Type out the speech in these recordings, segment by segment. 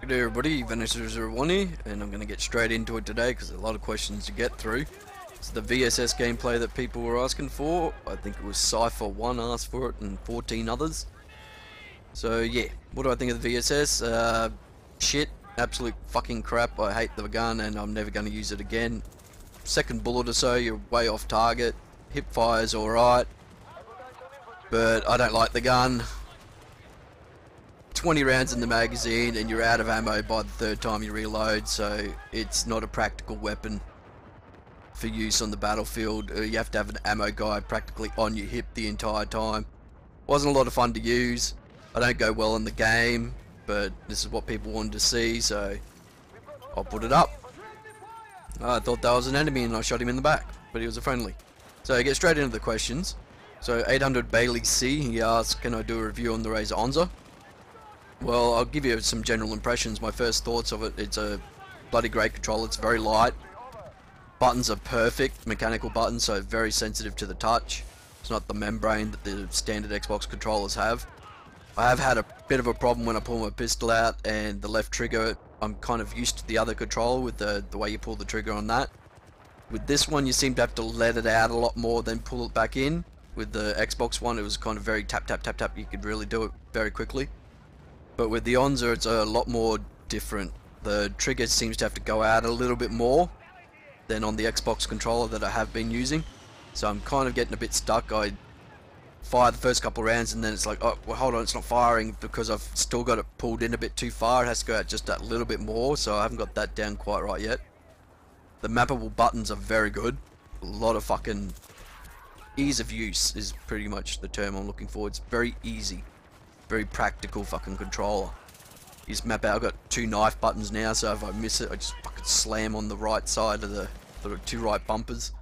Good day everybody, BC2 here, and I'm going to get straight into it today because there's a lot of questions to get through. It's the VSS gameplay that people were asking for. I think it was ThaCypher1 asked for it and 14 others. So yeah, what do I think of the VSS? Shit, absolute fucking crap. I hate the gun and I'm never going to use it again. Second bullet or so, you're way off target. Hip fire's alright, but I don't like the gun. 20 rounds in the magazine and you're out of ammo by the third time you reload, so it's not a practical weapon for use on the battlefield. You have to have an ammo guide practically on your hip the entire time. Wasn't a lot of fun to use. I don't go well in the game, but this is what people wanted to see, so I'll put it up. I thought that was an enemy and I shot him in the back, but he was a friendly. So I get straight into the questions. So 800 Bailey C, he asks, can I do a review on the Razor Onza? Well, I'll give you some general impressions. My first thoughts of it, it's a bloody great controller. It's very light. Buttons are perfect, mechanical buttons, so very sensitive to the touch. It's not the membrane that the standard Xbox controllers have. I have had a bit of a problem when I pull my pistol out and the left trigger, I'm kind of used to the other controller with the way you pull the trigger on that. With this one, you seem to have to let it out a lot more than pull it back in. With the Xbox one, it was kind of very tap, tap, tap, tap. You could really do it very quickly. But with the Onza, it's a lot more different. The trigger seems to have to go out a little bit more than on the Xbox controller that I have been using. So I'm kind of getting a bit stuck. I fire the first couple rounds and then it's like, oh, well, hold on, it's not firing because I've still got it pulled in a bit too far. It has to go out just that little bit more, so I haven't got that down quite right yet. The mappable buttons are very good. A lot of fucking ease of use is pretty much the term I'm looking for. It's very easy. Very practical fucking controller. You just map out. I've got two knife buttons now, so if I miss it, I just fucking slam on the right side of the two right bumpers.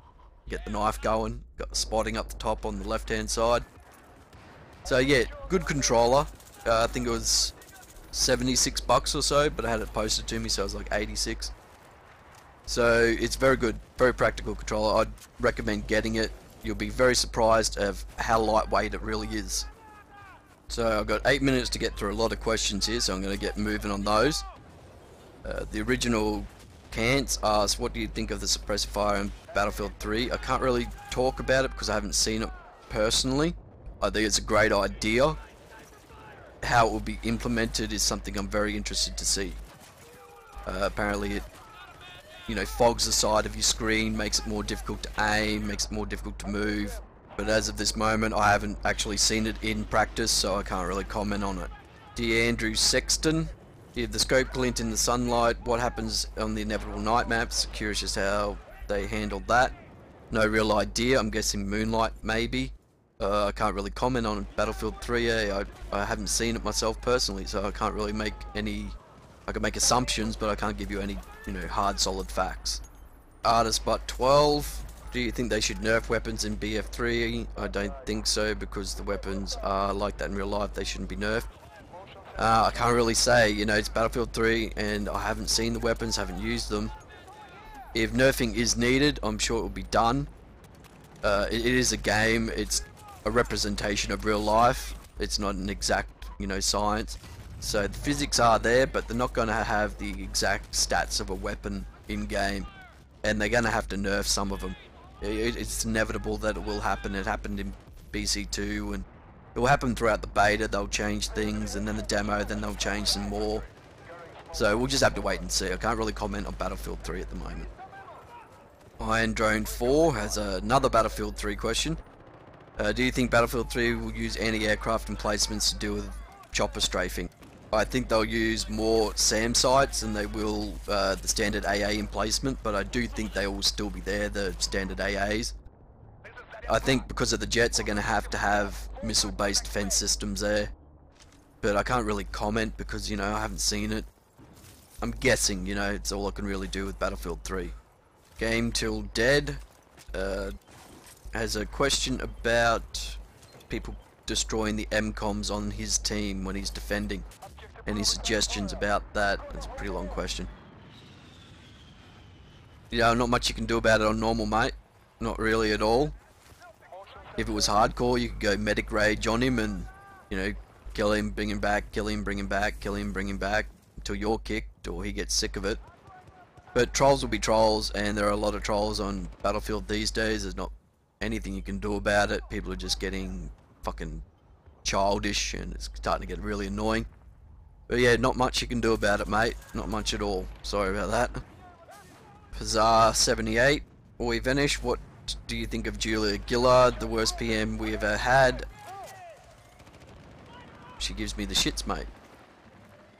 Get the knife going. Got the spotting up the top on the left hand side. So yeah, good controller. I think it was 76 bucks or so, but I had it posted to me, so it was like 86. So it's very good, very practical controller. I'd recommend getting it. You'll be very surprised of how lightweight it really is. So I've got 8 minutes to get through a lot of questions here, so I'm going to get moving on those. The original Cants asks, what do you think of the suppressor fire in Battlefield 3? I can't really talk about it because I haven't seen it personally. I think it's a great idea. How it will be implemented is something I'm very interested to see. Apparently it, fogs the side of your screen, makes it more difficult to aim, makes it more difficult to move. But as of this moment, I haven't actually seen it in practice, so I can't really comment on it. Dear Andrew Sexton, if the scope glint in the sunlight, what happens on the inevitable night maps? Curious as how they handled that. No real idea. I'm guessing moonlight, maybe. I can't really comment on Battlefield 3A. I haven't seen it myself personally, so I can't really make any. I can make assumptions, but I can't give you any, hard, solid facts. Artist But 12. Do you think they should nerf weapons in BF3? I don't think so, because the weapons are like that in real life. They shouldn't be nerfed. I can't really say, it's Battlefield 3 and I haven't seen the weapons, haven't used them. If nerfing is needed, I'm sure it will be done. It is a game, it's a representation of real life. It's not an exact, science. So the physics are there, but they're not going to have the exact stats of a weapon in game. And they're going to have to nerf some of them. It's inevitable that it will happen. It happened in BC2 and it will happen throughout the beta. They'll change things, and then the demo, then they'll change some more. So we'll just have to wait and see. I can't really comment on Battlefield 3 at the moment. Iron Drone 4 has another Battlefield 3 question. Do you think Battlefield 3 will use anti-aircraft emplacements to deal with chopper strafing? I think they'll use more SAM sites than they will the standard AA emplacement, but I do think they will still be there, the standard AAs. I think because of the jets, they're going to have missile-based defense systems there, but I can't really comment because, I haven't seen it. I'm guessing, it's all I can really do with Battlefield 3. Game Till Dead has a question about people destroying the MCOMs on his team when he's defending. Any suggestions about that? That's a pretty long question. Not much you can do about it on normal, mate. Not really at all. If it was hardcore, you could go medic rage on him and, kill him, bring him back, kill him, bring him back, kill him, bring him back. until you're kicked or he gets sick of it. But trolls will be trolls, and there are a lot of trolls on Battlefield these days. There's not anything you can do about it. People are just getting fucking childish, and it's starting to get really annoying. But yeah, not much you can do about it, mate. Not much at all. Sorry about that. Pazar78, we finish. What do you think of Julia Gillard, the worst PM we ever had? She gives me the shits, mate.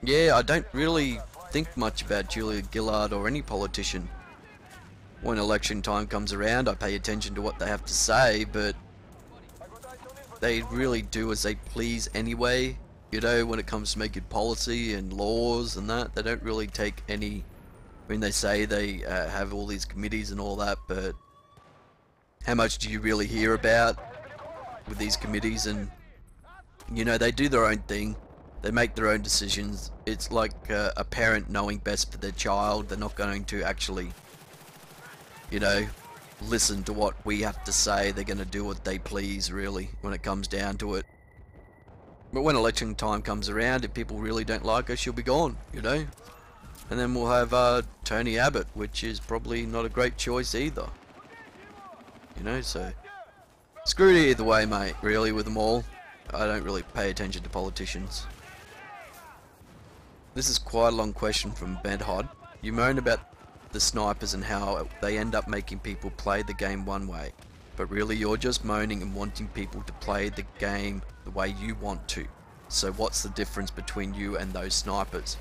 Yeah, I don't really think much about Julia Gillard or any politician. When election time comes around, I pay attention to what they have to say, but they really do as they please anyway. You know, when it comes to making policy and laws and that, they don't really take any... I mean, they say they have all these committees and all that, but how much do you really hear about with these committees? And, you know, they do their own thing. They make their own decisions. It's like a parent knowing best for their child. They're not going to actually, you know, listen to what we have to say. They're going to do what they please, really, when it comes down to it. But when election time comes around, if people really don't like her, she'll be gone, you know. And then we'll have Tony Abbott, which is probably not a great choice either. You know, so screwed either way, mate, really, with them all. I don't really pay attention to politicians. This is quite a long question from Bedhod. You moan about the snipers and how they end up making people play the game one way, but really you're just moaning and wanting people to play the game the way you want to. So what's the difference between you and those snipers?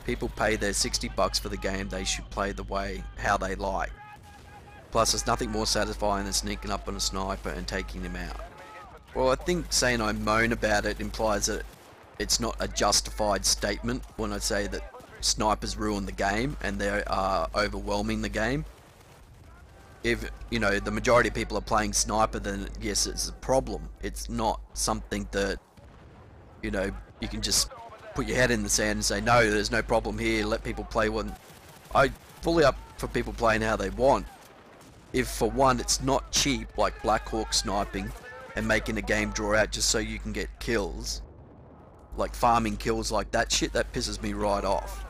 People pay their $60 for the game, they should play the way how they like. Plus there's nothing more satisfying than sneaking up on a sniper and taking them out. Well, I think saying I moan about it implies that it's not a justified statement when I say that snipers ruin the game and they are overwhelming the game. If, you know, the majority of people are playing sniper, then yes, it's a problem. It's not something that, you know, you can just put your head in the sand and say, no, there's no problem here, let people play one. I'm fully up for people playing how they want. If, for one, it's not cheap, like Black Hawk sniping and making a game draw out just so you can get kills, like farming kills like that shit, that pisses me right off.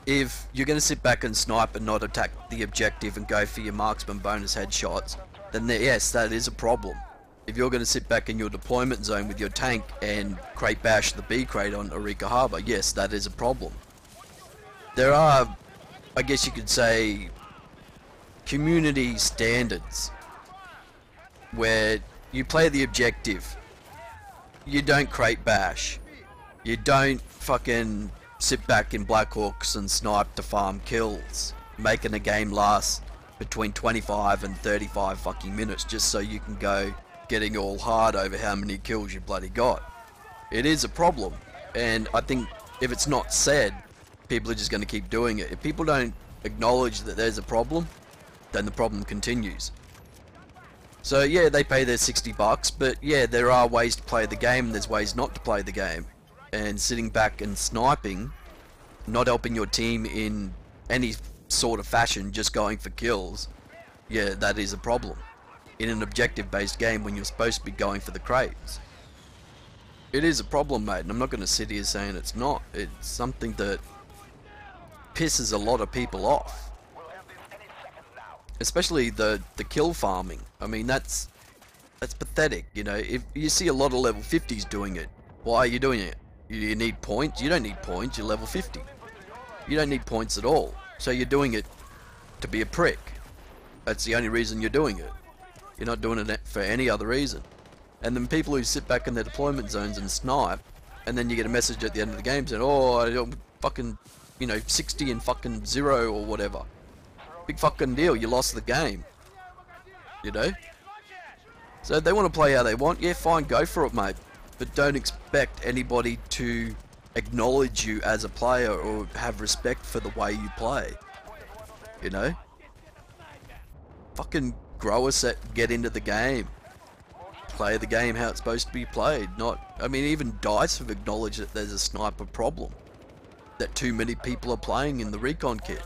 If you're going to sit back and snipe and not attack the objective and go for your marksman bonus headshots, then yes, that is a problem. If you're going to sit back in your deployment zone with your tank and crate bash the B crate on Eureka Harbour, yes, that is a problem. There are, I guess you could say, community standards where you play the objective. You don't crate bash. You don't fucking sit back in Black Hawks and snipe to farm kills, making a game last between 25 and 35 fucking minutes just so you can go getting all hard over how many kills you bloody got. It is a problem, and I think if it's not said, people are just going to keep doing it. If people don't acknowledge that there's a problem, then the problem continues. So yeah, they pay their $60, but yeah, there are ways to play the game and there's ways not to play the game. And sitting back and sniping, not helping your team in any sort of fashion, just going for kills, yeah, that is a problem. In an objective-based game when you're supposed to be going for the crates. It is a problem, mate, and I'm not going to sit here saying it's not. It's something that pisses a lot of people off. Especially the kill farming. I mean, that's pathetic, you know. If you see a lot of level 50s doing it, why are you doing it? You need points? You don't need points, you're level 50. You don't need points at all. So you're doing it to be a prick. That's the only reason you're doing it. You're not doing it for any other reason. And then people who sit back in their deployment zones and snipe, and then you get a message at the end of the game saying, oh, I fucking, you know, 60 and fucking 0 or whatever. Big fucking deal, you lost the game. You know? So if they want to play how they want, yeah, fine, go for it, mate. But don't expect anybody to acknowledge you as a player or have respect for the way you play. You know? Fucking grow a set, get into the game. Play the game how it's supposed to be played. Not, I mean, even DICE have acknowledged that there's a sniper problem. That too many people are playing in the recon kit.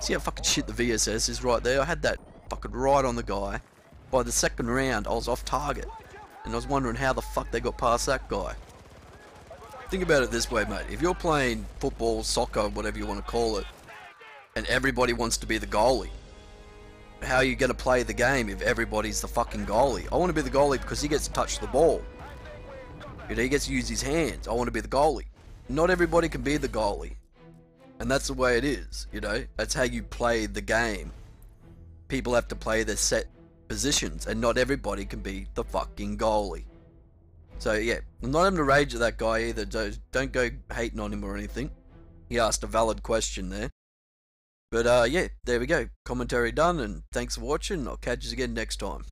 See how fucking shit the VSS is right there? I had that fucking right on the guy. By the second round, I was off target. And I was wondering how the fuck they got past that guy. think about it this way, mate. If you're playing football, soccer, whatever you want to call it, and everybody wants to be the goalie, how are you going to play the game if everybody's the fucking goalie? I want to be the goalie because he gets to touch the ball. You know, he gets to use his hands. I want to be the goalie. Not everybody can be the goalie. And that's the way it is, you know. That's how you play the game. People have to play their set positions, and not everybody can be the fucking goalie. So yeah, I'm not having to rage at that guy either. Don't go hating on him or anything. He asked a valid question there. But yeah, there we go. Commentary done, and thanks for watching. I'll catch you again next time.